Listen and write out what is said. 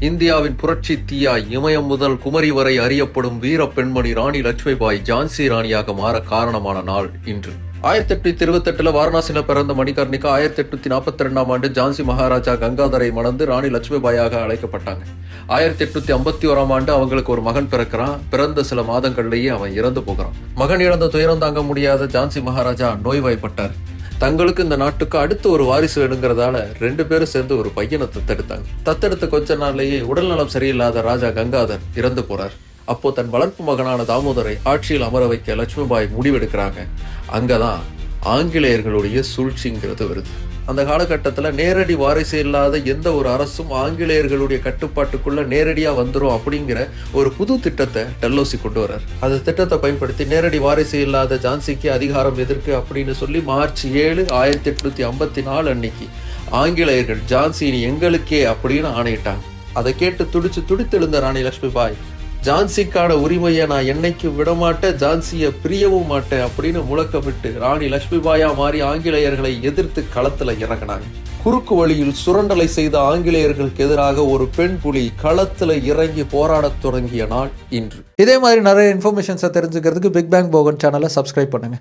இந்தியாவின் புரட்சி தீயாய் இமயம் முதல் குமரி வரை அறியப்படும் வீர பெண்மணி ராணி லட்சுமிபாய் ஜான்சி ராணியாக மாற காரணமான நாள் இன்று. 1828 வாரணாசியில பிறந்த மணிகர்ணிகா 1842 ஆண்டு ஜான்சி மகாராஜா கங்காதரை மணந்து ராணி லட்சுமிபாயாக அழைக்கப்பட்டாங்க. 1851 ஆண்டு அவங்களுக்கு ஒரு மகன் பிறக்கிறான். பிறந்த சில மாதங்கள்லயே அவன் இறந்து போகிறான். மகன் இழந்த துயரம் தாங்க முடியாத ஜான்சி மகாராஜா நோய்வாய்ப்பட்டார். தங்களுக்கு இந்த நாட்டுக்கு அடுத்து ஒரு வாரிசு வேணுங்கிறதால 2 பேரும் சேர்ந்து ஒரு பையனை தத்தெடுத்தாங்க. தத்தெடுத்த கொஞ்ச நாள்லயே உடல்நலம் சரியில்லாத ராஜா கங்காதர் இறந்து போறார். அப்போ தன் வளர்ப்பு மகனான தாமோதரை ஆட்சியில் அமர வைக்க லட்சுமிபாய் முடிவெடுக்கிறாங்க. அங்கதான் ஆங்கிலேயர்களுடைய சூழ்ச்சிங்கிறது வருது. அந்த காலகட்டத்தில் நேரடி வாரிசு இல்லாத எந்த ஒரு அரசும் ஆங்கிலேயர்களுடைய கட்டுப்பாட்டுக்குள்ள நேரடியா வந்துரும் அப்படிங்கிற ஒரு புது திட்டத்தை டெல்லோசி கொண்டு வர்றார். அந்த திட்டத்தை பயன்படுத்தி நேரடி வாரிசு இல்லாத ஜான்சிக்கு அதிகாரம் எதற்கு அப்படின்னு சொல்லி மார்ச் 7, 1854 அன்னைக்கு ஆங்கிலேயர்கள் ஜான்சி எங்களுக்கே அப்படின்னு ஆணையிட்டாங்க. அதை கேட்டு துடித்தெழுந்த ராணி லட்சுமிபாய் ஜான்சிக்கான உரிமையை நான் என்னைக்கும் விடமாட்டேன், ஜான்சியை பிரியவும் மாட்டேன் அப்படின்னு முழக்கமிட்டு ராணி லட்சுமிபாயா மாறி ஆங்கிலேயர்களை எதிர்த்து களத்துல இறங்கினாங்க. குறுக்கு வழியில் சுரண்டலை செய்த ஆங்கிலேயர்களுக்கு எதிராக ஒரு பெண் புலி களத்துல இறங்கி போராடத் தொடங்கிய நாள் இன்று. இதே மாதிரி நிறைய இன்ஃபர்மேஷன்ஸை தெரிஞ்சுக்கிறதுக்கு பிக் பேங் போகன் சேனலை சப்ஸ்கிரைப் பண்ணுங்க.